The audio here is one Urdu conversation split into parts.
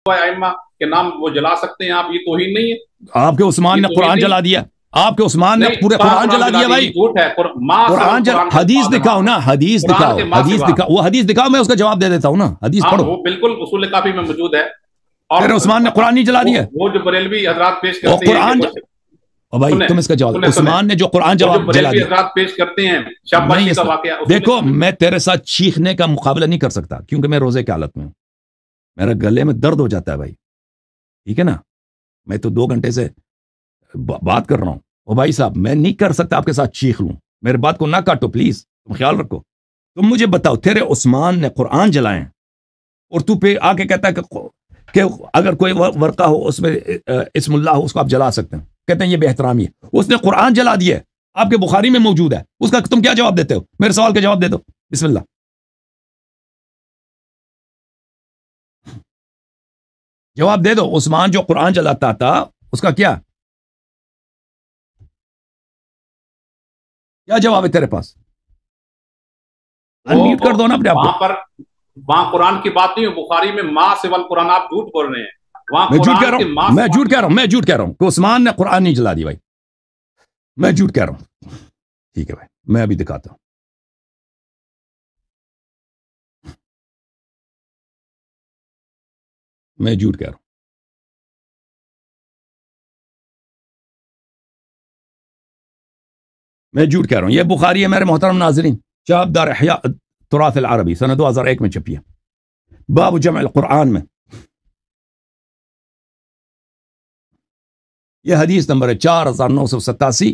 ائمہ کے نام وہ جلا سکتے ہیں آپ، یہ توہین نہیں ہے؟ آپ کے عثمان نے قرآن جلا دیا، آپ کے عثمان نے پورے قرآن جلا دیا بھائی، جھوٹ ہے قرآن حدیث دکھاؤ نا، حدیث دکھاؤ، حدیث دکھاؤ، وہ حدیث دکھاؤ، میں اس کا جواب دے دیتا ہوں نا، حدیث پڑھو۔ وہ بالکل اصول کافی میں موجود ہے۔ پھر عثمان نے قرآن نہیں جلا دیا؟ وہ جو بریلوی حضرات پیش کرتے ہیں قرآن بھائی تم اس کا جواب، عثمان نے جو قرآن جواب جلا دیا، حضرات پیش کرتے ہیں شاباشی کا واقعہ۔ دیکھو میں تیرے ساتھ چیخنے کا مقابلہ نہیں کر سکتا کیونکہ میں روزے کی حالت میں ہوں، میرا گلے میں درد ہو جاتا ہے بھائی، ٹھیک ہے نا، میں تو 2 گھنٹے سے بات کر رہا ہوں، او بھائی صاحب میں نہیں کر سکتا آپ کے ساتھ چیخ لوں، میرے بات کو نہ کاٹو پلیز، تم خیال رکھو۔ تم مجھے بتاؤ تیرے عثمان نے قرآن جلائے اور تو پہ آ کے کہتا ہے کہ اگر کوئی ورقہ ہو اس میں اسم اللہ ہو اس کو آپ جلا سکتے ہیں، کہتے ہیں یہ بے احترامی ہے، اس نے قرآن جلا دیا ہے، آپ کے بخاری میں موجود ہے، اس کا تم کیا جواب دیتے ہو؟ میرے سوال کا جواب دے دو، بسم اللہ۔ جواب دے دو، عثمان جو قرآن جلاتا تھا اس کا کیا جواب ہے تیرے پاس؟ انمیوٹ کر دو نا اپنے آپ کو۔ وہاں قرآن کی بات نہیں ہے، بخاری میں ما سوال قرآن، آپ جھوٹ بول رہے ہیں۔ میں جھوٹ کہہ رہا ہوں کہ عثمان نے قرآن نہیں جلا دی بھائی، میں جھوٹ کہہ رہا ہوں، ٹھیک ہے بھائی، میں ابھی دکھاتا ہوں۔ میں جھوٹ کہہ رہا ہوں، میں جھوٹ کہہ رہا ہوں، یہ بخاری ہے میرے محترم ناظرین، چاپ دار احیاء تراث العربی سنہ 2001 میں چھپی ہے، باب جمع القرآن میں، یہ حدیث نمبر ہے 4987۔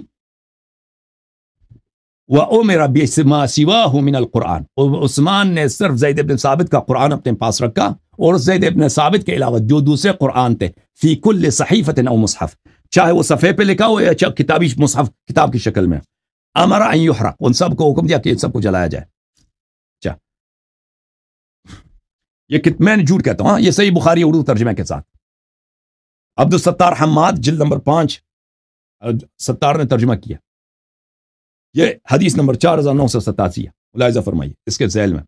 وَأُمِرَ بِمَا سِوَاهُ مِنَ الْقُرْآنِ، اور عثمان نے صرف زید ابن ثابت کا قرآن اپنے پاس رکھا اور زید ابن ثابت کے علاوہ جو دوسرے قرآن تھے، فی کل صحیفۃ او مصحف، چاہے وہ صفحے پہ لکھا ہو یا کتابی مصحف کتاب کی شکل میں، امر ان یحرق، ان سب کو حکم دیا کہ ان سب کو جلایا جائے۔ اچھا یہ میں نے جھوٹ کہتا ہوں، یہ صحیح بخاری اردو ترجمے کے ساتھ، عبد الستار حماد جلد نمبر 5 ستار نے ترجمہ کیا، یہ حدیث نمبر 4987 ہے، ملاحظہ فرمائیے اس کے ذیل میں،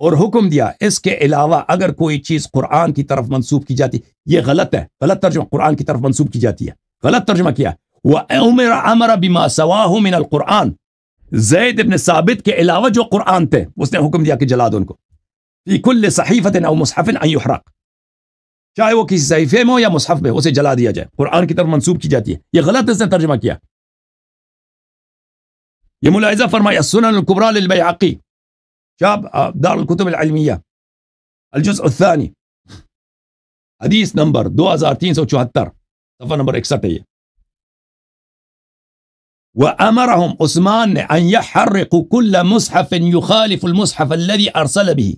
اور حکم دیا اس کے علاوہ اگر کوئی چیز قرآن کی طرف منسوب کی جاتی، یہ غلط ہے، غلط ترجمہ، قرآن کی طرف منسوب کی جاتی ہے، غلط ترجمہ کیا، وَأُمِرَ بِمَا سَوَاهُ مِنَ الْقُرْآنِ، زید ابن ثابت کے علاوہ جو قرآن تھے اس نے حکم دیا کہ جلا دو ان کو، فی کل صحیفۃ او مصحف ان یحرق، چاہے وہ کسی صحیفے میں ہو یا مصحف میں اسے جلا دیا جائے، قرآن کی طرف منسوب کی جاتی ہے، یہ غلط اس نے ترجمہ کیا۔ یہ ملاحظہ فرمایا السنن الکبریٰ للبیہقی، شاب دار الکتب العلمیہ، الجزء الثانی، حدیث نمبر 2374، صفحہ نمبر 61 ہے یہ۔ وَأَمَرَهُمْ، عثمان نے، ان يحرقوا كل مصحف يخالف المصحف الذي ارسل به،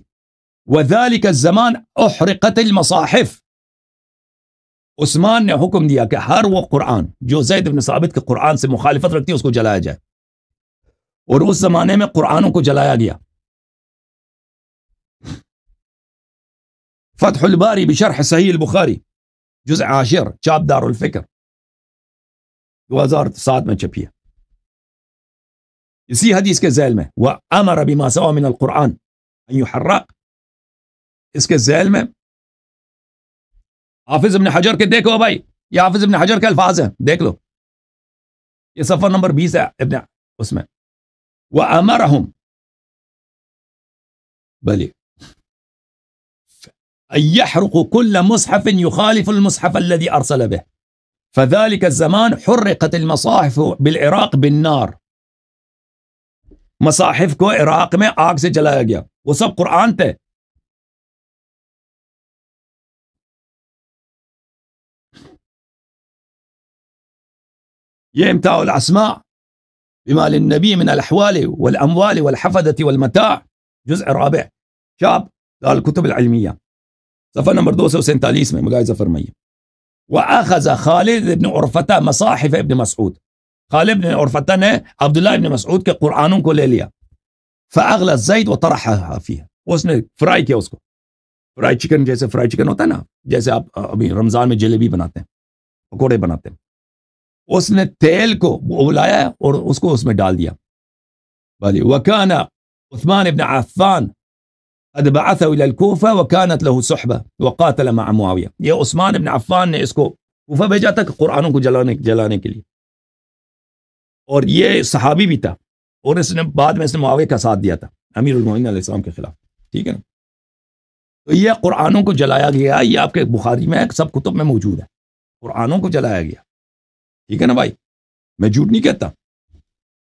وذلك الزمان احرقت المصاحف، عثمان نے حکم دیا کہ ہر وہ قرآن جو زید بن ثابت کے قرآن سے مخالفت رکھتی ہے اس کو جلایا جائے، اور اس زمانے میں قرآنوں کو جلایا گیا۔ فتح الباری بشرح صحیح البخاری جزء 10 چاپ دار الفکر 2007 میں چھپی ہے، اسی حدیث کے ذیل میں وَأَمَرَ بِمَا سَوَاهُ مِنَ الْقُرْآنِ أَن يُحَرَّقَ، اس کے ذیل میں حافظ ابن حجر کے، دیکھو بھائی یہ حافظ ابن حجر کے الفاظ ہیں، دیکھ لو، یہ صفحہ نمبر 20 ہے ابن اس میں، وَأَمَرَهُمْ بلی أن يحرقوا كل مصحف يخالف المصحف الذي أرسل به، فذلك الزمان حرقت المصاحف بالعراق بالنار، مصاحف کو عراق میں آگ سے جلایا گیا، وہ سب قرآن تھے۔ یہ امتاع الاسماء بمال النبی من الاحوال والاموال والحفظة والمتاع جزء 4 شاب دار الکتب العلمیہ، صفحہ نمبر 247 میں، ملاحظہ فرمائیے۔ وَأَخَذَ خالد ابن عرفتہ مصاحف ابن مسعود، خالد ابن عرفتہ نے عبداللہ ابن مسعود کے قرآنوں کو لے لیا، فَأَغْلَى الزَّيْتَ وَطَرَحَهَا فِيهَا، اس نے فرائی کیا، اس کو فرائی چکن، جیسے فرائی چکن ہوتا ہے نا، جیسے آپ ابھی رمضان میں جلیبی بناتے ہیں، پکوڑے بناتے ہیں، اس نے تیل کو ابلایا اور اس کو اس میں ڈال دیا۔ وَكَانَ عثمان ابن عفان قد بعثه الى الكوفه وكانت له صحبه وقاتل مع معاویہ. یہ عثمان ابن عفان نے اس کو کوفہ بھیجا تھا کہ قرآنوں کو جلانے کے لیے, اور یہ صحابی بھی تھا, اور اس نے بعد میں اس نے معاویہ کا ساتھ دیا تھا امیر المومنین علیہ السلام کے خلاف. ٹھیک ہے نا. تو یہ قرآنوں کو جلایا گیا, یہ آپ کے بخاری میں سب کتب میں موجود ہے, قرآنوں کو جلایا گیا. ٹھیک ہے نا بھائی, میں جھوٹ نہیں کہتا.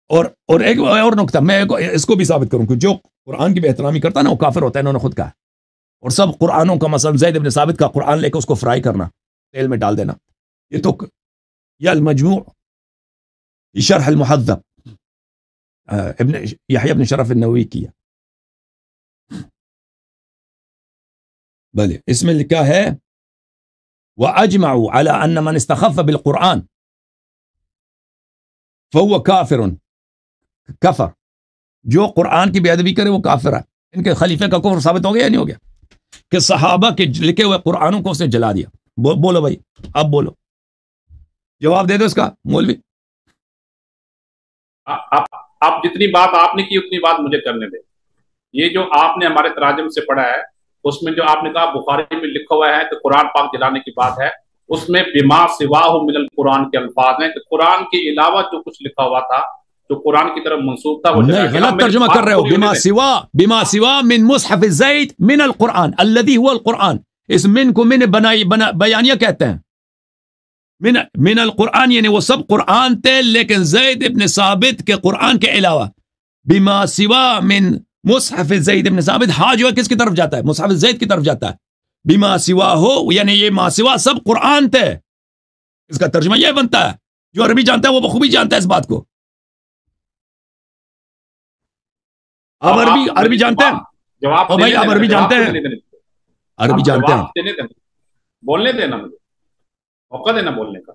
اور ایک اور نقطہ میں اس کو بھی ثابت کروں کہ جو قرآن کی بے احترامی کرتا ہے نا وہ کافر ہوتا ہے, انہوں نے خود کہا. اور سب قرآنوں کا مثلا زید بن ثابت کا قرآن لے کے اس کو فرائی کرنا, تیل میں ڈال دینا, یہ تو یہ المجموع شرح المحذب ابن یحییٰ ابن شرف النووی کیا. بلے اس میں لکھا ہے وَأَجْمَعُوا عَلَىٰ أَنَّ مَنِ اسْتَخَفَّ بِالْقُرْآنِ فَهُوَ كَافِرٌ کفر. جو قرآن کی بے ادبی کرے وہ کافر ہے. ان کے خلیفے کا کفر ثابت ہو گیا یا نہیں ہو گیا کہ صحابہ کے لکھے ہوئے قرآنوں کو اس نے جلا دیا؟ بولو بھائی, اب بولو, جواب دے دو اس کا مولوی. آپ جتنی بات آپ نے کی اتنی بات مجھے کرنے دیں. یہ جو آپ نے ہمارے تراجم سے پڑھا ہے اس میں جو آپ نے کہا بخاری میں لکھا ہوا ہے کہ قرآن پاک جلانے کی بات ہے, اس میں بما سواہ من القرآن کے الفاظ ہیں کہ قرآن کے علاوہ جو کچھ لکھا ہوا تھا جو قرآن کی طرف منسوب تھا وہ نہیں, غلط ترجمہ کر رہے ہو. بما سوا من مصحف زید من القرآن الذي هو القرآن. اس من کو من بیانیہ کہتے ہیں. من القرآن یعنی وہ سب قرآن تھے لیکن زید ابن ثابت کے قرآن کے علاوہ. بما سوا من مصحف زید ابن ثابت, ہاں جو ہے کس کی طرف جاتا ہے؟ مصحف زید کی طرف جاتا ہے. بما سوا ہو یعنی یہ ما سوا سب قرآن تھے. اس کا ترجمہ یہ بنتا ہے. جو عربی جانتا ہے وہ بخوبی جانتا ہے اس بات کو. آپ عربی جانتے ہیں؟ جواب بھائی آپ عربی جانتے ہیں؟ عربی جانتے ہیں؟ بولنے دینا, مجھے موقع دینا بولنے کا.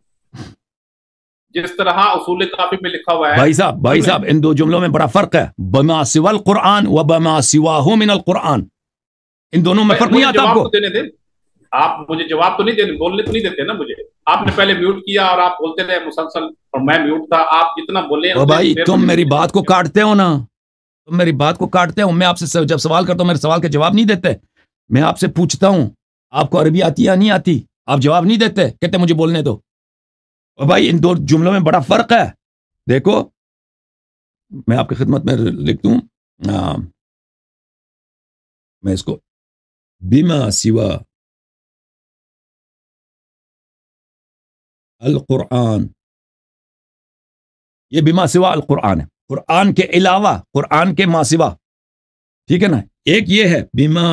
جس طرح اصول کافی میں لکھا ہوا ہے بھائی صاحب ان دو جملوں میں بڑا فرق ہے. بما سوا القرآن و بما سواہ من القرآن, ان دونوں میں فرق نہیں آتا آپ کو؟ آپ مجھے جواب تو نہیں دینے, بولنے تو نہیں دیتے نا مجھے. آپ نے پہلے میوٹ کیا اور آپ بولتے رہے مسلسل اور میں میوٹ تھا. آپ جتنا بولے بھائی تم میری بات کو کاٹتے ہو نا, تم میری بات کو کاٹتے ہو. میں آپ سے جب سوال کرتا ہوں میرے سوال کے جواب نہیں دیتے. میں آپ سے پوچھتا ہوں آپ کو عربی آتی یا نہیں آتی, آپ جواب نہیں دیتے, کہتے مجھے بولنے دو. اور بھائی ان دو جملوں میں بڑا فرق ہے. دیکھو میں آپ کی خدمت میں لکھ دوں, میں اس کو بما سوا القرآن, یہ بما سوا القرآن ہے, قرآن کے علاوہ, قرآن کے ما سوا. ٹھیک ہے نا. ایک یہ ہے بما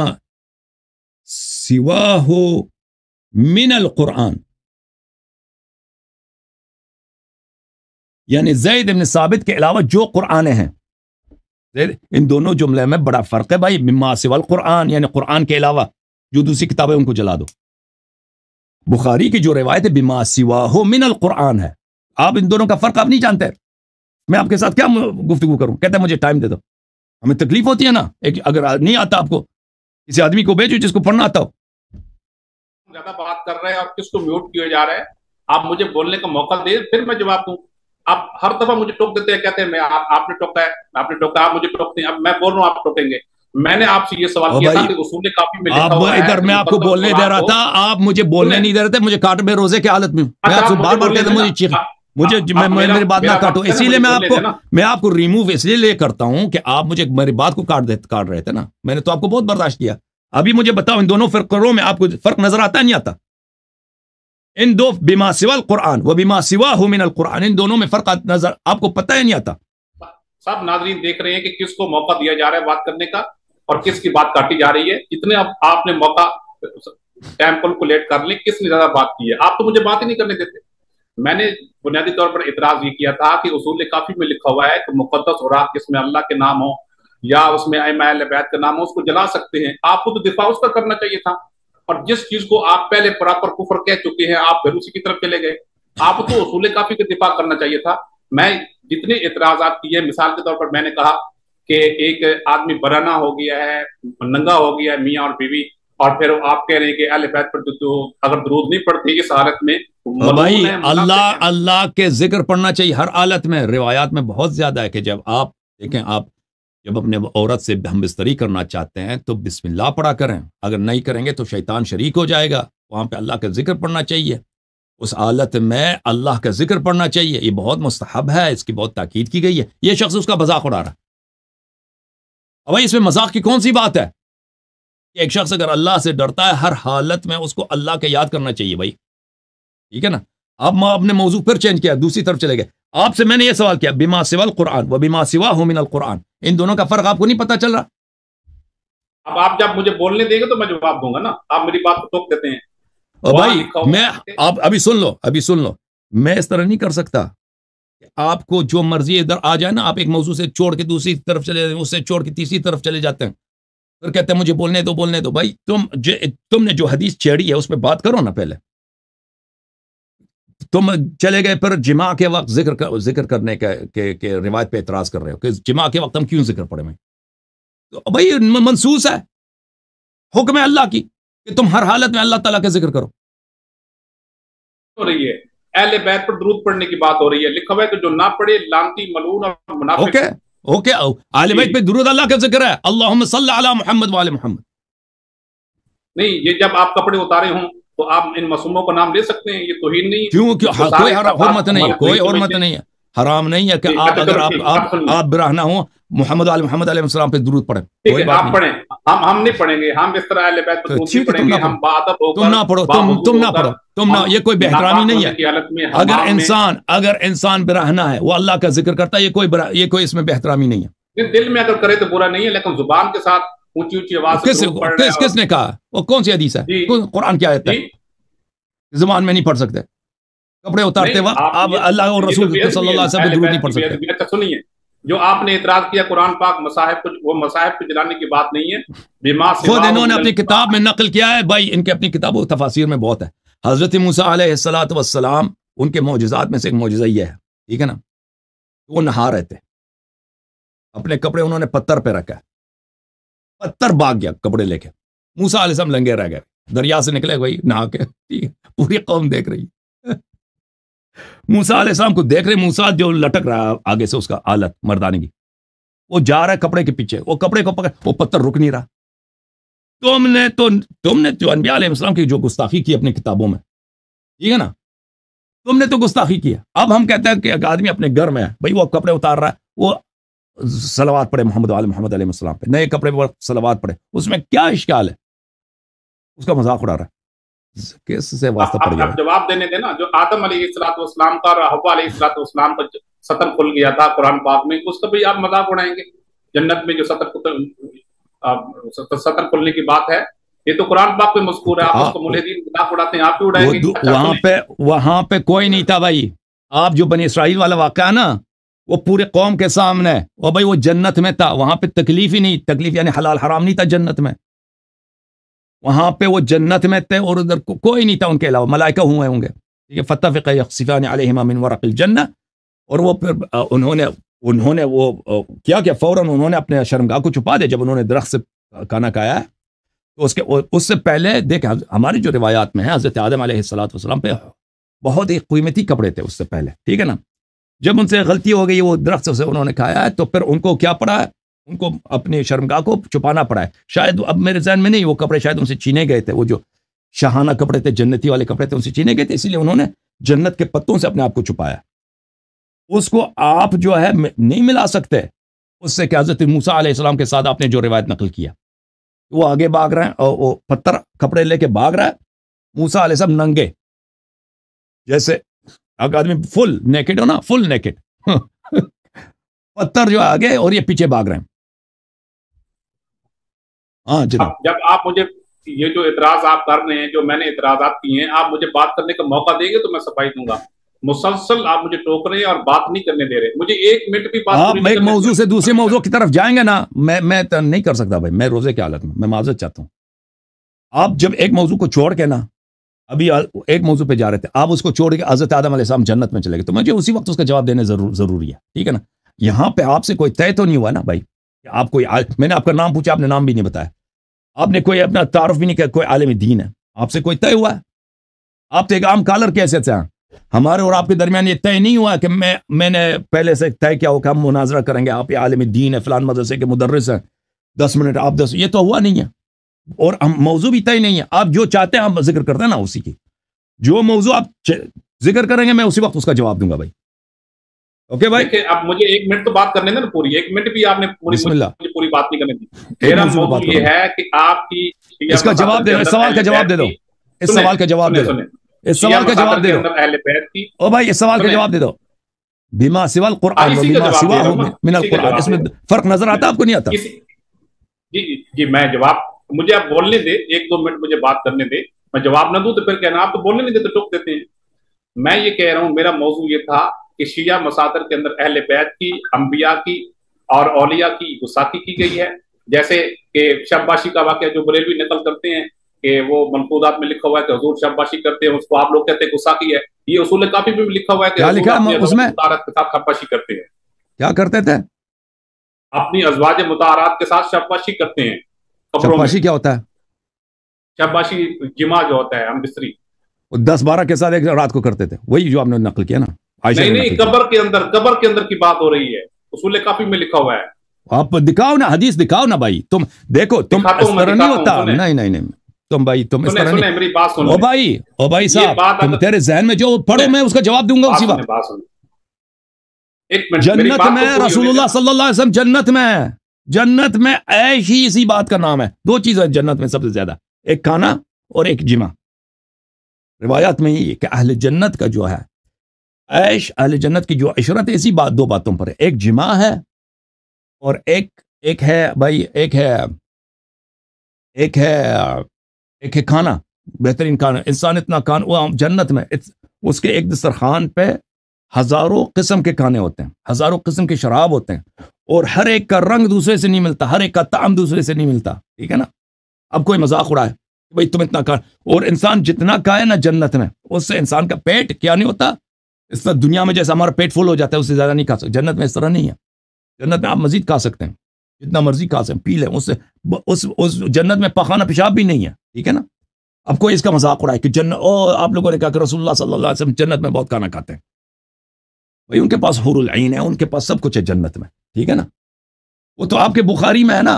سواہ من القرآن, یعنی زید بن ثابت کے علاوہ جو قرآن ہیں. ان دونوں جملے میں بڑا فرق ہے بھائی. بما سوا القرآن یعنی قرآن کے علاوہ جو دوسری کتابیں ان کو جلا دو. بخاری کی جو روایت ہے بما سواہ من القرآن ہے. آپ ان دونوں کا فرق آپ نہیں جانتے. میں آپ کے ساتھ کیا گفتگو کروں؟ کہتے ہیں مجھے ٹائم دے دو. ہمیں تکلیف ہوتی ہے نا, اگر نہیں آتا آپ کو کسی آدمی کو بھیجو جس کو پڑھنا آتا ہو. زیادہ بات کر رہے ہیں اور کس کو میوٹ کیے جا رہے ہیں. آپ مجھے بولنے کا موقع دے پھر میں جواب دوں. آپ ہر دفعہ مجھے ٹوک دیتے ہیں, کہتے ہیں آپ نے ٹوکا ہے, آپ نے ٹوکا, آپ مجھے ٹوکتے ہیں. اب میں بول رہا ہوں آپ ٹوکیں گے. میں نے آپ سے یہ سوال کیا تھا کہ اصول کافی میں لکھا ہوا ہے. ادھر میں آپ کو بولنے دے رہا تھا, آپ مجھے بولنے نہیں دے رہے تھے. مجھے کاٹ میں روزے کی حالت میں میں آپ سے بار بار کہتا ہوں مجھے میری بات نہ کاٹو. اسی لیے میں آپ کو ریموو اس لیے کرتا ہوں کہ آپ مجھے میری بات کو کاٹ رہے تھے نا. میں نے تو آپ کو بہت برداشت کیا. ابھی مجھے بتاؤ ان دونوں فرقوں میں آپ کو فرق نظر آتا ہے نہیں آتا؟ ان دو بما سوا القرآن و بما سواہ من القرآن, ان دونوں میں فرق نظر آپ کو پتہ ہے نہیں آتا؟ سب ناظرین دیکھ رہے ہیں کہ کس کو موقع دیا جا رہا ہے بات کرنے کا اور کس کی بات کاٹی جا رہی ہے. جتنے آپ نے موقع ٹائم کیلکولیٹ کر لیں کس نے زیادہ بات کی ہے. آپ تو مجھے بات ہی نہیں کرنے دیتے. میں نے بنیادی طور پر اعتراض یہ کیا تھا کہ اصول کافی میں لکھا ہوا ہے کہ مقدس اوراق جس میں اللہ کے نام ہو یا اس میں ائمہ اہل بیت کا نام ہو اس کو جلا سکتے ہیں. آپ کو تو دفاع اس کا کرنا چاہیے تھا. اور جس چیز کو آپ پہلے پراپر کفر کہہ چکے ہیں آپ پھر اسی کی طرف چلے گئے. آپ تو اصول کافی کا دفاع کرنا چاہیے تھا. میں جتنے اعتراضات کیے مثال کے طور پر میں نے کہا کہ ایک آدمی برانا ہو گیا ہے, ننگا ہو گیا ہے میاں اور بیوی, اور پھر آپ کہہ رہے ہیں کہ اہل بیت پر اگر درود نہیں پڑھتے اس حالت میں بھائی اللہ کے ذکر پڑھنا چاہیے ہر حالت میں. روایات میں بہت زیادہ ہے کہ جب آپ دیکھیں آپ جب اپنے عورت سے ہم بستری کرنا چاہتے ہیں تو بسم اللہ پڑھا کریں، اگر نہیں کریں گے تو شیطان شریک ہو جائے گا، وہاں پہ اللہ کا ذکر پڑھنا چاہیے، اس حالت میں اللہ کا ذکر پڑھنا چاہیے، یہ بہت مستحب ہے، اس کی بہت تاکید کی گئی ہے۔ یہ شخص اس کا مذاق اڑا رہا ہے، اب بھائی اس میں مذاق کی کون سی بات ہے کہ ایک شخص اگر اللہ سے ڈرتا ہے ہر حالت میں اس کو اللہ کے یاد کرنا چاہیے بھائی، ٹھیک ہے نا۔ اب میں اپنے موضوع پھر چینج کیا، دوسری طرف چلے گئے، آپ سے میں نے یہ سوال کیا بما سوا القرآن و بما سواہ من القرآن، ان دونوں کا فرق آپ کو نہیں پتا چل رہا؟ اب آپ جب مجھے بولنے دیں گے تو میں جواب دوں گا نا، آپ میری بات کو ٹوک دیتے ہیں۔ اور بھائی میں آپ ابھی سن لو میں اس طرح نہیں کر سکتا کہ آپ کو جو مرضی ادھر آ جائے نا، آپ ایک موضوع سے چھوڑ کے دوسری طرف چلے جائیں، اس سے چھوڑ کے تیسری طرف چلے جاتے ہیں، پھر کہتے ہیں مجھے بولنے دو بھائی تم نے جو حدیث چھیڑی ہے اس پہ بات کرو نا، پہلے تم چلے گئے پھر جماع کے وقت ذکر کرنے کے روایت پہ اعتراض کر رہے ہو کہ جماع کے وقت ہم کیوں ذکر پڑھیں؟ تو بھائی منسوس ہے، حکم ہے اللہ کی کہ تم ہر حالت میں اللہ تعالیٰ کا ذکر کرو۔ ہو رہی ہے اہل بیت پر درود پڑھنے کی بات ہو رہی ہے، لکھا ہوا ہے کہ جو نہ پڑھے لعنتی ملعون اور منافق۔ اوکے اہل بیت پہ درود اللہ کا ذکر ہے، اللہم صلی علی محمد وعلی محمد۔ نہیں، یہ جب آپ کپڑے اتارے ہوں تو آپ ان معصوموں کا نام لے سکتے ہیں، یہ توہین نہیں؟ کیوں کوئی حرمت نہیں ہے، کوئی حرمت نہیں ہے، حرام نہیں ہے کہ آپ اگر آپ براہنا ہوں محمد علیہ السلام پہ درود پڑھیں، کوئی بات نہیں، پڑھیں، ہم نہیں پڑھیں گے، ہم اس طرح اہل بیت پر درود نہیں پڑھیں گے، ہم باادب ہو کر تم نہ پڑھو، یہ کوئی بہترامی نہیں ہے۔ اگر انسان براہنا ہے وہ اللہ کا ذکر کرتا ہے، یہ کوئی اس میں بہترامی نہیں ہے۔ دل میں اگر کرے تو برا نہیں ہے، لیکن زبان کے ساتھ اونچی اونچی آواز سے کس نے کہا؟ وہ کون سی حدیث ہے؟ قرآن کیا آیت ہے؟ زبان میں نہیں پڑھ سکتے، کپڑے اتارتے وقت آپ اللہ اور رسول صلی اللہ علیہ وسلم پہ درود نہیں پڑھ سکتے۔ اچھا سنیے، جو آپ نے اعتراض کیا قرآن پاک مصاحف کو، وہ مصاحف کو جلانے کی بات نہیں ہے، خود انہوں نے اپنی کتاب میں نقل کیا ہے بھائی، ان کے اپنی کتابوں تفاسیر میں بہت ہے۔ حضرت موسیٰ علیہ السلام ان کے معجزات میں سے ایک معجزہ یہ ہے، ٹھیک ہے نا، وہ نہا رہے تھے، اپنے کپڑے انہوں نے پتھر پہ رکھا، پتھر بھاگ گیا کپڑے لے کے، موسیٰ علیہ السلام لنگے رہ گئے، دریا سے نکلے بھائی نہا کے، پوری قوم دیکھ رہی، موسیٰ علیہ السلام کو دیکھ رہے، موسیٰ جو لٹک رہا آگے سے اس کا حالت مردانی کی، وہ جا رہا ہے کپڑے کے پیچھے، وہ کپڑے کو پکڑ، وہ پتھر رک نہیں رہا۔ تم نے جو انبیاء علیہ السلام کی جو گستاخی کی اپنی کتابوں میں، ٹھیک ہے نا، تم نے تو گستاخی کیا۔ اب ہم کہتے ہیں کہ ایک آدمی اپنے گھر میں ہے بھائی، وہ کپڑے اتار رہا ہے، وہ صلوات پڑھے محمد علیہ السلام پہ، نئے کپڑے پر صلوات پڑھے، اس میں کیا اشکال ہے؟ اس کا مذاق اڑا رہا ہے، کس سے واسطہ پڑ گیا؟ جواب دینے دینا، جو آدم علیہ السلام کا اور حوا علیہ السلام کا سطر کھل گیا تھا قرآن پاک میں، اس کا بھی آپ مذاق اڑائیں گے؟ جنت میں جو سطر کھلنے کی بات ہے، یہ تو قرآن پاک میں مذکور ہے، آپ اس کو ملحدین مذاق اڑاتے ہیں، آپ بھی اڑائیں گے؟ وہاں پہ کوئی نہیں تھا بھائی، آپ جو بنی اسرائیل والا واقعہ نا، وہ پورے قوم کے سامنے، وہ بھائی وہ جنت میں تھا، وہاں پہ تکلیف ہی نہیں، تکلیف یعنی حلال حرام نہیں تھا جنت میں، وہاں پہ وہ جنت میں تھے اور ادھر کوئی نہیں تھا ان کے علاوہ، ملائکہ ہوئے ہوں گے، ٹھیک ہے، فتفق یخصفان علیہما من ورق الجنہ، اور وہ پھر انہوں نے وہ کیا فوراً انہوں نے اپنے شرمگاہ کو چھپا دیا جب انہوں نے درخت سے کھانا کھایا ہے، تو اس سے پہلے دیکھ ہماری جو روایات میں ہے حضرت آدم علیہ السلام پہ بہت ہی قیمتی کپڑے تھے اس سے پہلے، ٹھیک ہے نا، جب ان سے غلطی ہو گئی وہ درخت سے انہوں نے کھایا ہے، تو پھر ان کو کیا پڑا ہے، ان کو اپنی شرمگاہ کو چھپانا پڑا ہے، شاید اب میرے ذہن میں نہیں، وہ کپڑے شاید ان سے چھینے گئے تھے، وہ جو شاہانہ کپڑے تھے، جنتی والے کپڑے تھے، ان سے چھینے گئے تھے، اسی لیے انہوں نے جنت کے پتوں سے اپنے آپ کو چھپایا۔ اس کو آپ جو ہے نہیں ملا سکتے اس سے کہ حضرت موسیٰ علیہ السلام کے ساتھ آپ نے جو روایت نقل کیا، وہ آگے بھاگ رہے ہیں اور وہ پتھر کپڑے لے کے بھاگ رہا ہے، موسیٰ علیہ السلام ننگے، جیسے ایک آدمی فل نیکڈ ہو نا، فل نیکڈ، پتھر جو آگے اور یہ پیچھے بھاگ رہے ہیں۔ ہاں جناب، جب آپ مجھے یہ جو اعتراض آپ کر رہے ہیں، جو میں نے اعتراضات کیے ہیں، آپ مجھے بات کرنے کا موقع دیں گے تو میں صفائی دوں گا، مسلسل آپ مجھے ٹوک رہے ہیں اور بات نہیں کرنے دے رہے، مجھے ایک منٹ بھی بات آپ ایک موضوع سے دوسرے موضوع کی طرف جائیں گے نا، میں نہیں کر سکتا بھائی، میں روزے کی حالت میں معذرت چاہتا ہوں۔ آپ جب ایک موضوع کو چھوڑ کے نا، ابھی ایک موضوع پہ جا رہے تھے، آپ اس کو چھوڑ کے حضرت آدم علیہ السلام جنت میں چلے گئے، تو مجھے اسی وقت اس کا جواب دینا ضروری ہے، ٹھیک ہے نا۔ یہاں پہ آپ سے کوئی طے تو نہیں ہوا نا بھائی، آپ کوئی، میں نے آپ کا نام پوچھا، آپ نے نام بھی نہیں بتایا، آپ نے کوئی اپنا تعارف بھی نہیں کیا، کوئی عالم دین ہے، آپ سے کوئی طے ہوا ہے؟ آپ تو ایک عام کالر کی حیثیت سے ہیں، ہمارے اور آپ کے درمیان یہ طے نہیں ہوا کہ میں نے پہلے سے طے کیا ہو کہ ہم مناظرہ کریں گے، آپ یہ عالم دین ہے، فلان مدرسے کے مدرس ہیں، 10 منٹ آپ 10، یہ تو ہوا نہیں ہے، اور ہم موضوع بھی طے نہیں ہے، آپ جو چاہتے ہیں ہم ذکر کرتے ہیں نا اسی کی، جو موضوع آپ ذکر کریں گے میں اسی وقت اس کا جواب دوں گا بھائی. اوکے بھائی، اب مجھے 1 منٹ تو بات کرنے دیں نا، پوری 1 منٹ بھی آپ نے بسم اللہ، مجھے پوری بات نہیں کرنے دی. ایک میرا موضوع پہ موضوع بات یہ کرو، ہے کہ آپ کی اس کا جواب دے دو، اس سوال کا جواب دے دو، اس سوال کا جواب دے دو، اس سوال کا جواب دے دو، اہل بیت کی. او بھائی اس سوال کا جواب دے دو. بما سوا القرآن و اسی کا بما جواب دے رہا سواہ ہوں نا، من اسی کا القرآن، جواب اس دے میں رہا ہوں. فرق نظر آتا آپ کو نہیں آتا؟ جی جی میں جواب، مجھے آپ بولنے دے، 1-2 منٹ مجھے بات کرنے دے، میں جواب نہ دوں تو پھر کہنا آپ تو بولنے نہیں دیتے، ٹوک دیتے ہیں. میں یہ کہہ رہا ہوں میرا موضوع یہ تھا کہ شیعہ مصادر کے اندر اہل بیت کی، انبیاء کی اور اولیاء کی گستاخی کی گئی ہے. جیسے کہ شباشی کا واقعہ جو بریلوی نقل کرتے ہیں کہ وہ ملفوظات میں لکھا ہوا ہے کہ حضور شباشی کرتے ہیں، اس کو آپ لوگ کہتے ہیں گستاخی ہے. یہ اصول کافی میں بھی لکھا ہوا ہے کہ کیا حضور لکھا اپنی ہے اس میں؟ مطارات کے ساتھ شباشی کرتے ہیں، کیا کرتے تھے؟ اپنی ازواج مطہرات کے ساتھ شباشی کرتے ہیں قبروں میں. شباشی کیا ہوتا ہے؟ شباشی جمع جو ہوتا ہے ہم بستری. وہ 10-12 کے ساتھ ایک رات کو کرتے تھے، وہی جو آپ نے نقل کیا نا، عائشہ نے نہیں نقل کیا. قبر کے اندر کی بات ہو رہی ہے، اصول کافی میں لکھا ہوا ہے. آپ دکھاؤ نا، حدیث دکھاؤ نا بھائی. تم دیکھو، تم اس طرح نہیں ہوتا. نہیں تم بھائی، تم اس طرح نہیں. میری بات سن. او بھائی صاحب، تم تیرے ذہن میں جو پڑھو میں اس کا جواب دوں گا اسی وقت. جنت میں رسول اللہ صلی اللہ علیہ وسلم جنت میں عیش ہی اسی بات کا نام ہے. 2 چیزیں جنت میں سب سے زیادہ، ایک کھانا اور ایک جمع. روایات میں یہ کہ اہل جنت کا جو ہے عیش، اہل جنت کی جو عشرت ہے اسی 2 باتوں پر ہے. ایک جمع ہے اور ایک ہے بھائی، ایک ہے کھانا، بہترین کھانا. انسان اتنا کھانا، وہ جنت میں اس کے ایک دسترخوان پہ ہزاروں قسم کے کھانے ہوتے ہیں، ہزاروں قسم کے شراب ہوتے ہیں، اور ہر ایک کا رنگ دوسرے سے نہیں ملتا، ہر ایک کا طعم دوسرے سے نہیں ملتا. ٹھیک ہے نا؟ اب کوئی مذاق اڑائے بھائی تم اتنا کھا، اور انسان جتنا کھائے نا جنت میں، اس سے انسان کا پیٹ کیا نہیں ہوتا. اس طرح دنیا میں جیسا ہمارا پیٹ فل ہو جاتا ہے اس سے زیادہ نہیں کھا سکتے، جنت میں اس طرح نہیں ہے. جنت میں آپ مزید کھا سکتے ہیں، جتنا مرضی کھا سکتے ہیں، پی لیں. اس جنت میں پخانہ پیشاب بھی نہیں ہے. ٹھیک ہے نا؟ اب کوئی اس کا مذاق اڑائے کہ آپ لوگوں نے کہا کہ رسول اللہ صلی اللہ علیہ وسلم جنت میں بہت کھانا کھاتے ہیں. بھائی ان کے پاس حور العین ہے، ان کے پاس سب کچھ ہے جنت میں. ٹھیک ہے نا؟ وہ تو آپ کے بخاری میں ہے نا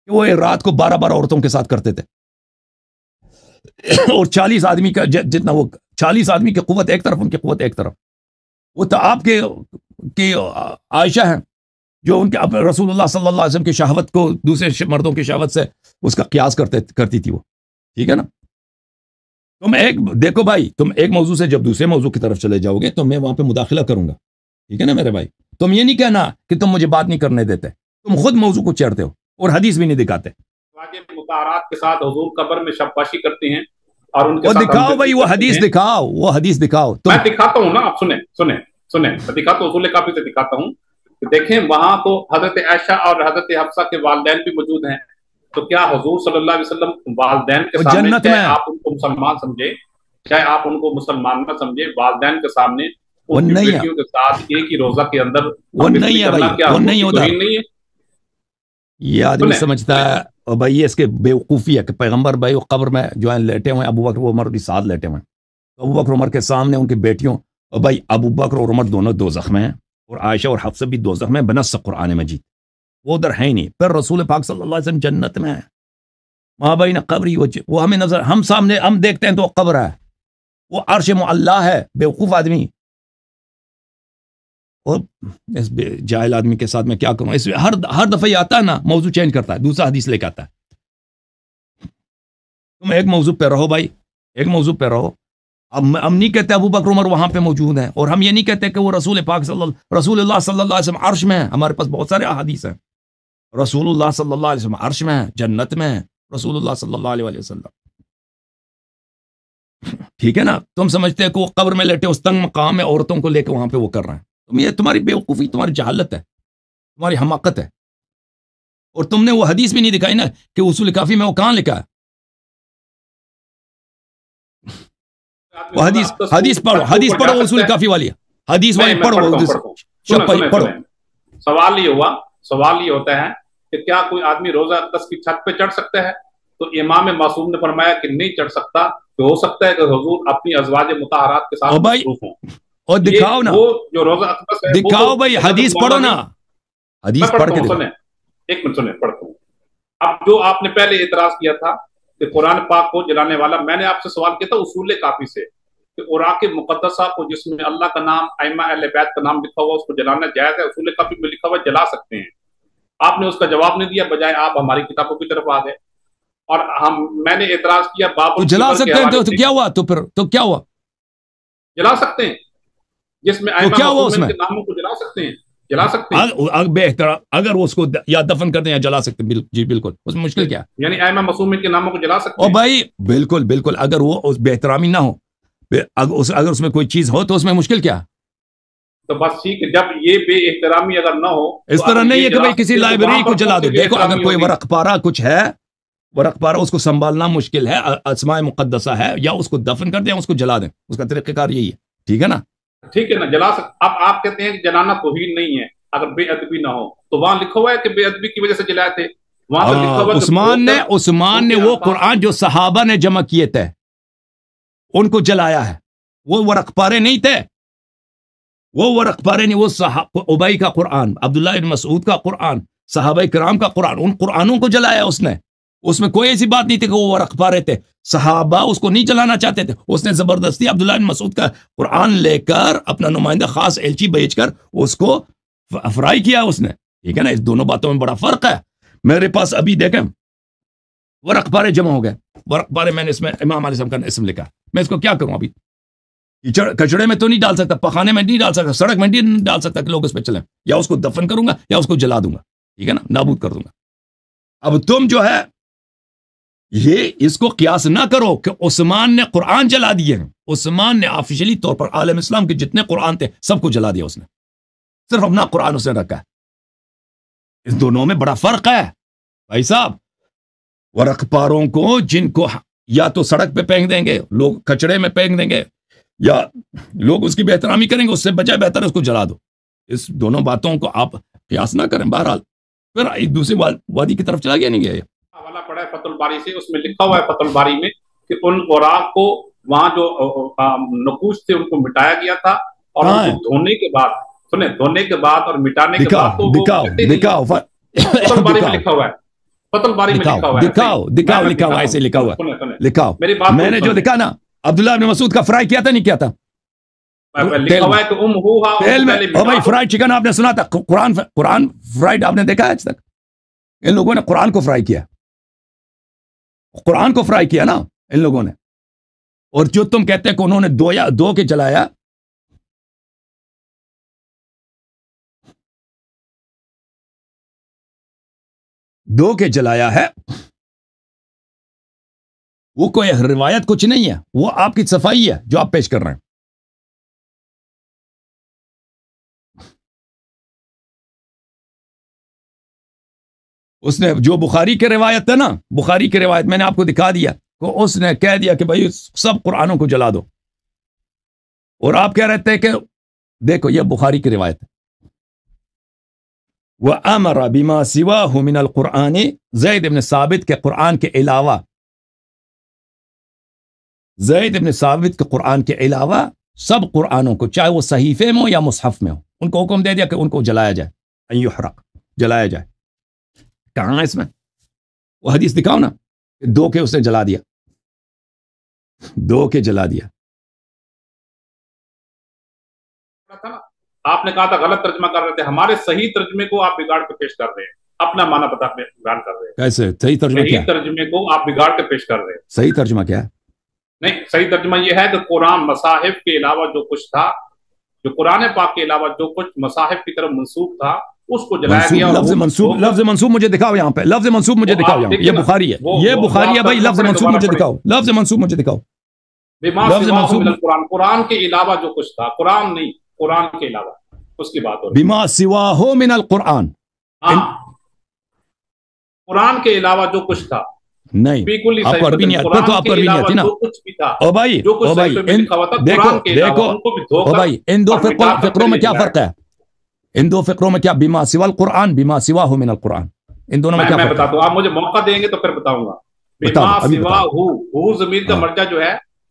کہ وہ رات کو 12 عورتوں کے ساتھ کرتے تھے، اور 40 آدمی کا جتنا، وہ 40 آدمی کی قوت ایک طرف، ان کی قوت ایک طرف. وہ تو آپ کے عائشہ ہیں جو ان کے رسول اللہ صلی اللہ علیہ وسلم کی شہوت کو دوسرے مردوں کی شہوت سے اس کا قیاس کرتی تھی وہ. ٹھیک ہے نا؟ تم دیکھو بھائی، تم ایک موضوع سے جب دوسرے موضوع کی طرف چلے جاؤ گے تو میں وہاں پہ مداخلہ کروں گا. ٹھیک ہے نا میرے بھائی؟ تم یہ نہیں کہنا کہ تم مجھے بات نہیں کرنے دیتے، تم خود موضوع کو چیرتے ہو اور حدیث بھی نہیں دکھاتے. مطہرات کے ساتھ حضور قبر میں شباشی کرتے ہیں اور ان کے وہ ساتھ دکھاؤ بھائی، وہ حدیث دکھاؤ. میں دکھاتا ہوں نا، آپ سنیں میں دکھاتا ہوں، اصول کافی سے دکھاتا ہوں کہ دیکھیں وہاں تو حضرت عائشہ اور حضرت حفصہ کے والدین بھی موجود ہیں. تو کیا حضور صلی اللہ علیہ وسلم والدین کے سامنے، چاہے آپ ان کو مسلمان سمجھے چاہے آپ ان کو مسلمان نہ سمجھے، والدین کے سامنے ان کی بیٹیوں کے ساتھ ایک ہی روزہ کے اندر وہ نہیں ہے بھائی، وہ نہیں ہوتا. نہیں ہے یہ آدمی سمجھتا ہے اور بھائی اس کے بیوقوفی ہے کہ پیغمبر بھائی وہ قبر میں جو ہے لیٹے ہوئے ہیں، ابو بکر عمر بھی ساتھ لیٹے ہوئے ہیں. ابو بکر عمر کے سامنے ان کی بیٹیوں، اور بھائی ابو بکر اور عمر دونوں دوزخ میں ہیں، اور عائشہ اور حفصہ بھی دوزخ میں بنص قرآن مجید. وہ ادھر ہے ہی نہیں. پھر رسول پاک صلی اللہ علیہ وسلم جنت میں ہے، وہاں بھائی نہ قبری وہ ہمیں نظر، ہم سامنے ہم دیکھتے ہیں تو وہ قبر ہے، وہ عرش معلیٰ ہے. بیوقوف آدمی، اور اس جاہل آدمی کے ساتھ میں کیا کروں. اس ہر دفعہ یہ آتا ہے نا، موضوع چینج کرتا ہے، دوسرا حدیث لے کے آتا ہے. تم ایک موضوع پہ رہو بھائی، ایک موضوع پہ رہو. اب ہم نہیں کہتے ابو بکر عمر وہاں پہ موجود ہیں، اور ہم یہ نہیں کہتے کہ وہ رسول اللہ صلی اللہ علیہ وسلم عرش میں ہیں. ہمارے پاس بہت سارے احادیث ہیں، رسول اللہ صلی اللہ علیہ وسلم عرش میں ہیں، جنت میں ہیں رسول اللہ صلی اللہ علیہ وسلم. ٹھیک ہے نا؟ تم سمجھتے ہیں کہ وہ قبر میں لیٹے اس تنگ مقام میں عورتوں کو لے کے وہاں پہ وہ کر رہے ہیں. یہ تمہاری بیوقوفی، تمہاری جہالت ہے، تمہاری حماقت ہے. اور تم نے وہ حدیث بھی نہیں دکھائی نا کہ اصول کافی میں وہ کہاں لکھا ہے. وہ حدیث پڑھو اصول کافی والی حدیث والی پڑھو. سوال یہ ہوتا ہے کہ کیا کوئی آدمی روزہ اقدس کی چھت پہ چڑھ سکتا ہے؟ تو امام معصوم نے فرمایا کہ نہیں چڑھ سکتا. کہ ہو سکتا ہے کہ حضور اپنی ازواج مطہرات کے ساتھ مصروف ہوں. اور دکھاؤ نا, وہ جو روزہ اقدس ہے, دکھاؤ بھائی, حدیث پڑھو نا, حدیث پڑھ کے سنیں, ایک منٹ سنیں, پڑھتا ہوں. اب جو آپ نے پہلے اعتراض کیا تھا کہ قرآن پاک کو جلانے والا, میں نے آپ سے سوال کیا تھا اصول کافی سے کہ اوراق مقدسہ کو جس میں اللہ کا نام, ائمہ اہل بیت کا نام لکھا ہوا, اس کو جلانا جائز ہے, اصول کافی میں لکھا ہوا جلا سکتے ہیں. آپ نے اس کا جواب نہیں دیا, بجائے آپ ہماری کتابوں کی طرف آ گئے. اور میں نے اعتراض کیا باب تو جلا سکتے ہیں, تو کیا ہوا, تو کیا ہوا, جلا سکتے ہیں, جس میں ائمہ معصومین کے ناموں کو جلا سکتے ہیں, جلا سکتے ہیں بے احترام, اگر وہ اس کو یا دفن کرتے ہیں یا جلا سکتے ہیں, جی بالکل, اس میں مشکل کیا, یعنی ائمہ معصومین کے ناموں کو جلا سکتے ہیں. او بھائی بالکل بالکل, اگر وہ بے احترامی نہ ہو, اگر اس میں کوئی چیز ہو تو اس میں مشکل کیا. تو بس ٹھیک ہے, جب یہ بے احترامی اگر نہ ہو, اس طرح نہیں ہے کہ بھائی کسی لائبریری کو جلا دو. دیکھو اگر کوئی ورق پارا کچھ ہے, ورق پارا اس کو سنبھالنا مشکل ہے, اسماء مقدسہ ہے, یا اس کو دفن کر دیں یا اس کو جلا دیں, اس کا طریقہ کار یہی ہے, ٹھیک ہے نا. ٹھیک ہے نا, جلا سکتے. اب آپ کہتے ہیں کہ جلانا توہین نہیں ہے اگر بے ادبی نہ ہو, تو وہاں لکھا ہوا ہے کہ بے ادبی کی وجہ سے جلائے تھے. وہاں پہ لکھا ہوا عثمان نے وہ قرآن جو صحابہ نے جمع کیے تھے ان کو جلایا ہے, وہ ورق پارے نہیں تھے, وہ ورق پارے نہیں, وہ ابی کا قرآن, عبداللہ بن مسعود کا قرآن, صحابہ کرام کا قرآن, ان قرآنوں کو جلایا اس نے. اس میں کوئی ایسی بات نہیں تھی کہ وہ ورق پارے تھے, صحابہ اس کو نہیں جلانا چاہتے تھے, اس نے زبردستی عبداللہ بن مسعود کا قرآن لے کر اپنا نمائندہ خاص ایلچی بھیج کر اس کو افرائی کیا اس نے, ٹھیک ہے نا. اس دونوں باتوں میں بڑا فرق ہے. میرے پاس ابھی دیکھیں ورق پارے جمع ہو گئے, ورق پارے میں نے اس میں امام علیہ السلام کا اسم لکھا, میں اس کو کیا کروں ابھی, کچڑے میں تو نہیں ڈال سکتا, پخانے میں نہیں ڈال سکتا, سڑک میں نہیں ڈال سکتا کہ لوگ اس پہ چلیں, یا اس کو دفن کروں گا یا اس کو جلا دوں گا, ٹھیک ہے نا, نابود کر دوں گا. اب تم جو ہے یہ اس کو قیاس نہ کرو کہ عثمان نے قرآن جلا دیے ہیں. عثمان نے آفیشلی طور پر عالم اسلام کے جتنے قرآن تھے سب کو جلا دیا اس نے, صرف اپنا قرآن اس نے رکھا ہے. اس دونوں میں بڑا فرق ہے بھائی صاحب. ورق پاروں کو جن کو یا تو سڑک پہ پھینک دیں گے, لوگ کچڑے میں پھینک دیں گے, یا لوگ اس کی بے احترامی کریں گے, اس سے بجائے بہتر ہے اس کو جلا دو. اس دونوں باتوں کو آپ قیاس نہ کریں. بہرحال پھر ایک دوسری وادی کی طرف چلا گیا نہیں گیا. یہ حوالہ پڑھا ہے فتح الباری سے, اس میں لکھا ہوا ہے فتح الباری میں کہ ان اوراق کو وہاں جو نقوش تھے ان کو مٹایا گیا تھا, اور ان کو دھونے کے بعد, سنیں, دھونے کے بعد اور مٹانے کے بعد دکھاؤ فتح الباری میں لکھا ہوا ہے, فتح الباری میں لکھا ہوا ہے, دکھاؤ لکھا ہوا ہے, ایسے لکھا ہوا ہے, لکھاؤ. میں نے جو لکھا نا, عبداللہ بن مسعود کا فرائی کیا تھا نہیں کیا تھا, لکھا ہوا ہے کہ بھائی فرائی چکن آپ نے سنا تھا, قرآن فرائیڈ آپ نے دیکھا ہے آج تک. ان لوگوں نے قرآن کو فرائی کیا, قرآن کو فرائی کیا نا ان لوگوں نے. اور جو تم کہتے ہیں کہ انہوں نے دو کے جلایا, دو کے جلایا ہے, وہ کوئی روایت کچھ نہیں ہے, وہ آپ کی صفائی ہے جو آپ پیش کر رہے ہیں. اس نے جو بخاری کی روایت ہے نا, بخاری کی روایت میں نے آپ کو دکھا دیا کہ اس نے کہہ دیا کہ بھائی سب قرآنوں کو جلا دو, اور آپ کہہ رہے تھے کہ دیکھو یہ بخاری کی روایت ہے. وَأَمَرَ بِمَا سِوَاهُ مِنَ الْقُرْآنِ, زید ابن ثابت کے قرآن کے علاوہ, زید ابن ثابت کے قرآن کے علاوہ سب قرآنوں کو, چاہے وہ صحیفے میں ہو یا مصحف میں ہو, ان کو حکم دے دیا کہ ان کو جلایا جائے, ان یحرق, جلایا جائے. کہاں ہے اس میں وہ حدیث دکھاؤ نا, دو کے اس نے جلا دیا, دو کے جلا دیا. آپ نے کہا تھا غلط ترجمہ کر رہے تھے, ہمارے صحیح ترجمے کو آپ بگاڑ کے پیش کر رہے ہیں, اپنا معنی بیان کر رہے ہیں. کیسے صحیح ترجمہ کیا ہے؟ صحیح ترجمے کو آپ بگاڑ کے پیش کر رہے ہیں. صحیح ترجمہ کیا ہے؟ نہیں, صحیح ترجمہ یہ ہے کہ قرآن مصاحف کے علاوہ جو کچھ تھا, جو قرآن پاک کے علاوہ جو کچھ مصاحف کی طرف منسوب تھا اس کو جلایا گیا. لفظ منسوب مجھے دقاؤ یہاں پہ, لفظ منسوب مجھے دقاؤ یہاں, یہ بخاری ہے, یہ بخاری ہے بھائی. لفظ منسوب مجھے دکھاؤ, لفظ منسوب مجھے دکھاؤ. لفظ منسوب قرآن کے علاوہ جو کچھ تھا, قرآن نہیں, قرآن کے علاوہ اس کی بات ہو رہی ہے. بما سواہ من القرآن, قرآن کے علاوہ جو کچھ تھا. نہیں, آپ کو عربی نہیں آتی, تو آپ کو عربی نہیں آتی نا. او بھائی, او بھائی, دیکھو, او بھائی, ان دو فقروں میں کیا فرق ہے, ان دو فقروں میں کیا, بما سوا القرآن, بما سواہ من القرآن, ان دونوں میں کیا فرق ہے؟ آپ مجھے موقع دیں گے تو پھر بتاؤں گا. بما سواہ, ضمیر کا مرجع جو ہے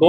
2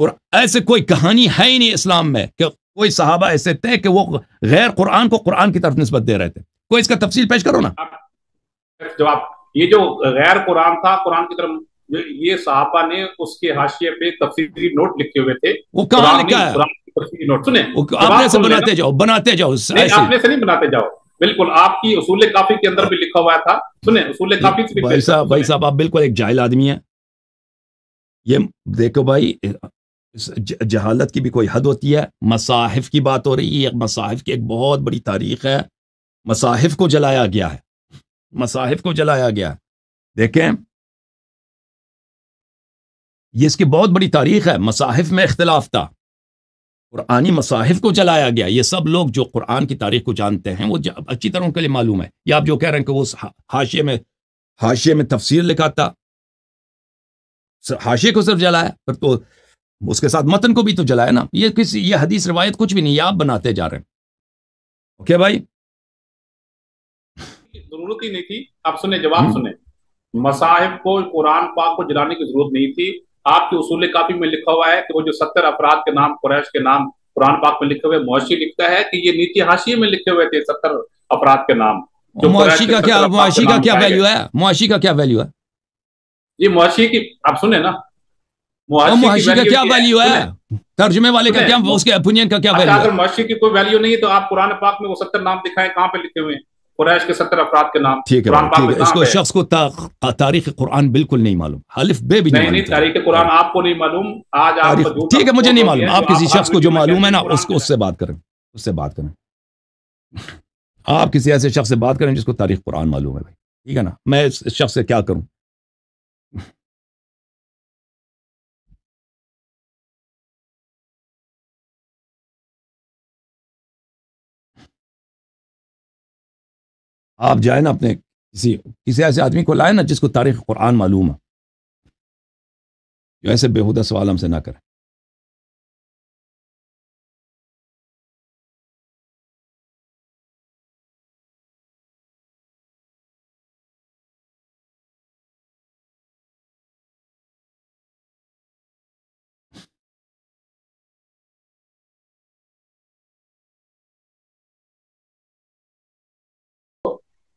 اور ایسے کوئی کہانی ہے ہی نہیں اسلام میں کہ کوئی صحابہ ایسے تھے کہ وہ غیر قرآن کو قرآن کی طرف نسبت دے رہے تھے. کوئی اس کا تفصیل پیش کرو نا. جواب یہ جو غیر قرآن تھا قرآن کی طرف یہ صحابہ نے اس کے حاشیے پہ تفسیری نوٹ لکھے ہوئے تھے. وہ کہاں لکھا ہے؟ تفسیری نوٹ سنیں آپ نے سے بناتے جاؤ بناتے جاؤ. آپ نے سے نہیں بناتے جاؤ. بالکل آپ کی اصول کافی کے اندر بھی لکھا ہوا تھا. سنیں اصول کافی سے بھائی صاحب آپ بالکل ایک جاہل آدمی ہیں. یہ دیکھو بھائی جہالت کی بھی کوئی حد ہوتی ہے. مصاحف کی بات ہو رہی ہے. مصاحف کی ایک بہت بڑی تاریخ ہے. مصاحف کو جلایا گیا ہے. مصاحف کو جلایا گیا. دیکھیں یہ اس کی بہت بڑی تاریخ ہے. مصاحف میں اختلاف تھا. قرآنی مصاحف کو جلایا گیا. یہ سب لوگ جو قرآن کی تاریخ کو جانتے ہیں وہ اچھی طرح ان کے لیے معلوم ہے. یا آپ جو کہہ رہے ہیں کہ وہ حاشیے میں تفسیر لکھا تھا, حاشیے کو صرف جلایا, پھر تو اس کے ساتھ متن کو بھی تو جلایا نا. یہ حدیث روایت کچھ بھی نہیں, یہ آپ بناتے جا رہے ہیں. اوکے بھائی ضرورت ہی نہیں تھی. آپ سنیں جواب سنیں. مصاحف کو قرآن پاک کو جلانے کی ضرورت نہیں تھی. آپ کے اصول کافی میں لکھا ہوا ہے کہ وہ جو 70 افراد کے نام قریش کے نام قرآن پاک میں لکھے ہوئے, معاشی لکھتا ہے کہ یہ نیچے حاشیے میں لکھے ہوئے تھے 70 افراد کے نام. معاشی کا کیا ویلیو ہے؟ معاشی کا کیا ویلیو ہے؟ یہ معاشی کی آپ سنیں نا, معاشی کا کیا ویلیو ہے؟ ترجمے والے کا کیا, اس کے اپینین کا کیا ویلیو ہے؟ اگر معاشی کی کوئی ویلیو نہیں ہے تو آپ قرآن پاک میں وہ 70 نام دکھائیں کہاں پہ لکھے ہوئے ہیں قریش کے 70 افراد کے نام. ٹھیک ہے اس کو شخص کو تاریخ قرآن بالکل نہیں معلوم, الف بے بھی نہیں. تاریخ قرآن آپ کو نہیں معلوم. آج آپ ٹھیک ہے مجھے نہیں معلوم. آپ کسی شخص کو جو معلوم ہے نا اس سے بات کریں. اس سے بات کریں. آپ کسی ایسے شخص سے بات کریں جس کو تاریخ قرآن معلوم ہے بھائی. ٹھیک ہے نا. میں اس شخص سے کیا کروں؟ آپ جائیں نا اپنے کسی ایسے آدمی کو لائیں نا جس کو تاریخ قرآن معلوم ہے, جو ایسے بےہودہ سوال ہم سے نہ کریں.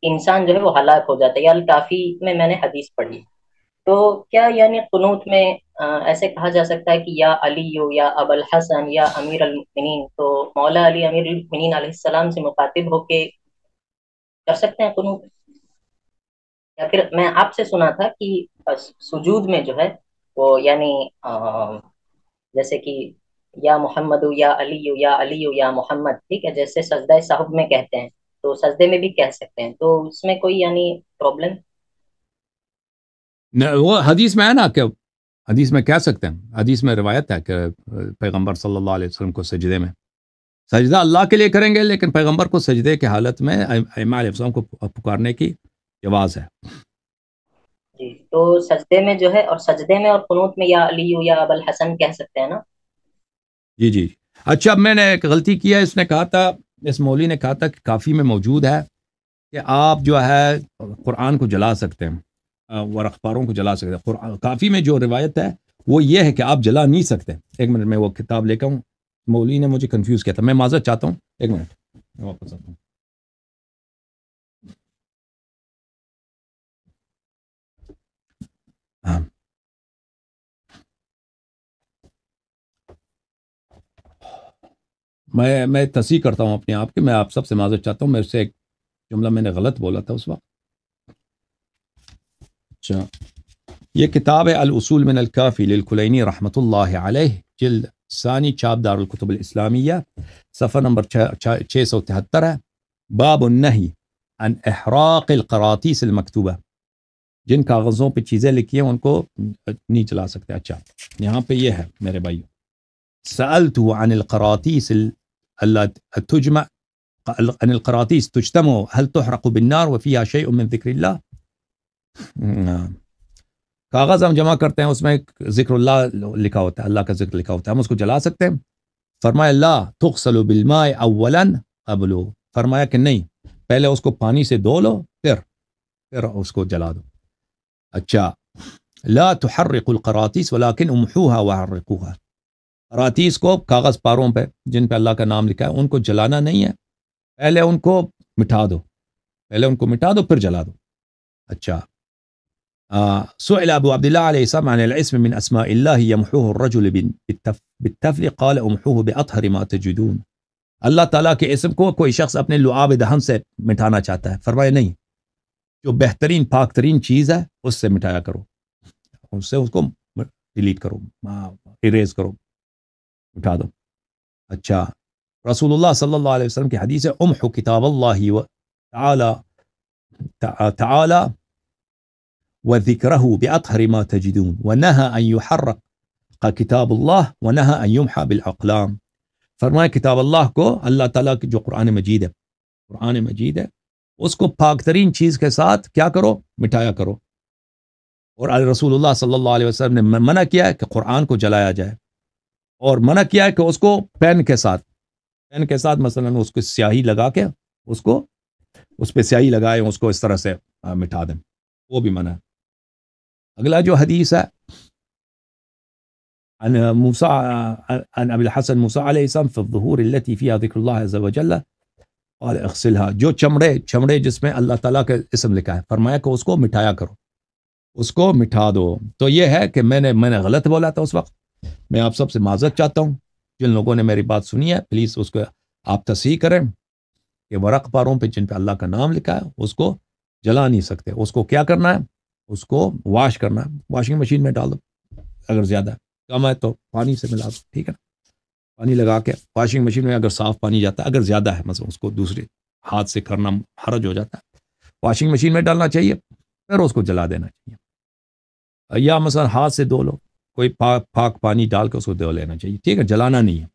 انسان جو ہے وہ ہلاک ہو جاتا ہے. یا الکافی میں نے حدیث پڑھی. تو کیا یعنی قنوت میں ایسے کہا جا سکتا ہے کہ یا علی یا ابو الحسن یا امیر المؤمنین, تو مولا علی امیر المؤمنین علیہ السلام سے مخاطب ہو کے کر سکتے ہیں قنوت؟ یا پھر میں آپ سے سنا تھا کہ سجود میں جو ہے وہ یعنی جیسے کہ یا محمد یا علی یا محمد, ٹھیک ہے, جیسے سجدہ صاحب میں کہتے ہیں تو سجدے میں بھی کہہ سکتے ہیں. تو اس میں کوئی یعنی پرابلم؟ وہ حدیث میں ہے نا کہ حدیث میں کہہ سکتے ہیں. حدیث میں روایت ہے کہ پیغمبر صلی اللہ علیہ وسلم کو سجدے میں سجدہ اللہ کے لیے کریں گے, لیکن پیغمبر کو سجدے کی حالت میں ائمہ علیہ السلام کو پکارنے کی جواز ہے. جی, تو سجدے میں جو ہے, اور سجدے میں اور قنوت میں یا علی یا ابو الحسن کہہ سکتے ہیں نا؟ جی. اچھا, اب میں نے ایک غلطی کیا. اس نے کہا تھا, اس مولوی نے کہا تھا کہ کافی میں موجود ہے کہ آپ جو ہے قرآن کو جلا سکتے ہیں, اور اخباروں کو جلا سکتے ہیں. کافی میں جو روایت ہے وہ یہ ہے کہ آپ جلا نہیں سکتے. ایک منٹ میں وہ کتاب لے کے ہوں. مولوی نے مجھے کنفیوز کیا تھا, میں معذرت چاہتا ہوں. ایک منٹ میں واپس آتا ہوں. میں تصحیح کرتا ہوں اپنے آپ کے. میں آپ سب سے معذرت چاہتا ہوں, میرے سے ایک جملہ میں نے غلط بولا تھا اس وقت. اچھا, یہ کتاب ہے الاصول من الکافی للکلینی رحمۃ اللہ علیہ, جلد ثانی, چاپ دار الکتب الاسلامیہ, صفحہ نمبر 673 ہے. باب النہی عن احراق القراطیس المکتوبہ. جن کاغذوں پہ چیزیں لکھی ہیں ان کو نہیں چلا سکتے. اچھا, یہاں پہ یہ ہے میرے بھائیو, سألت عن القراطیس التي تجمع عن القراطيس تجتمع هل تحرق بالنار وفيها شيء من ذكر الله. کاغذ ہم جمع کرتے ہیں, اس میں ذکر اللہ لکھا ہوتا ہے, اللہ کا ذکر لکھا ہوتا ہے, ہم اس کو جلا سکتے ہیں؟ فرمایا لا تغسل بالماء اولا قبل. فرمایا کہ نہیں, پہلے اس کو پانی سے دھو لو پھر اس کو جلا دو. اچھا, لا تحرق القراطيس ولكن امحوها وحرقوها. قراطیس کو کاغذ پاروں پہ جن پہ اللہ کا نام لکھا ہے ان کو جلانا نہیں ہے، پہلے ان کو مٹا دو، پہلے ان کو مٹا دو پھر جلا دو. اچھا سئل ابو عبد الله عليه السلام عن الاسم من اسماء الله يمحوه الرجل بالتفل قال امحوه باطهر ما تجدون. اللہ تعالیٰ کے اسم کو کوئی شخص اپنے لعاب دہن سے مٹانا چاہتا ہے، فرمایا نہیں، جو بہترین پاک ترین چیز ہے اس سے مٹایا کرو، اس سے اس کو ڈیلیٹ کرو، اریز کرو، مٹا دو. اچھا رسول اللہ صلی اللہ علیہ وسلم کی حدیث ہے امحو کتاب اللہ تعالی وذکرہ بأطہر ما تجدون ونہى ان یحرق کتاب اللہ ونہى ان یمحى بالاقلام. فرمایا کتاب اللہ کو، اللہ تعالیٰ کی جو قرآن مجید ہے، قرآن مجید ہے، اس کو پاک ترین چیز کے ساتھ کیا کرو، مٹایا کرو. اور رسول اللہ صلی اللہ علیہ وسلم نے منع کیا ہے کہ قرآن کو جلایا جائے، اور منع کیا ہے کہ اس کو پین کے ساتھ مثلا اس کو سیاہی لگا کے اس کو اس پہ سیاہی لگائے، اس کو اس طرح سے مٹا دیں، وہ بھی منع ہے. اگلا جو حدیث ہے عن موسیٰ عن ابی الحسن موسیٰ علیہ السلام فی الظہور التي فیہا ذکر اللہ عز وجل قال اغسلها، جو چمڑے جس میں اللہ تعالیٰ کا اسم لکھا ہے، فرمایا کہ اس کو مٹایا کرو، اس کو مٹا دو. تو یہ ہے کہ میں نے غلط بولا تھا اس وقت، میں آپ سب سے معذرت چاہتا ہوں. جن لوگوں نے میری بات سنی ہے پلیز اس کو آپ تصحیح کریں کہ ورق پاروں پہ جن پہ اللہ کا نام لکھا ہے اس کو جلا نہیں سکتے. اس کو کیا کرنا ہے، اس کو واش کرنا ہے، واشنگ مشین میں ڈال دو، اگر زیادہ ہے، کم ہے تو پانی سے ملا دو، ٹھیک ہے نا، پانی لگا کے واشنگ مشین میں اگر صاف پانی جاتا ہے، اگر زیادہ ہے مثلا اس کو دوسرے ہاتھ سے کرنا حرج ہو جاتا ہے، واشنگ مشین میں ڈالنا چاہیے، پھر اس کو جلا دینا چاہیے. یا مثلا ہاتھ سے دھو لو، کوئی پاک پانی ڈال کے اس کو دھو لینا چاہیے، ٹھیک ہے، جلانا نہیں ہے.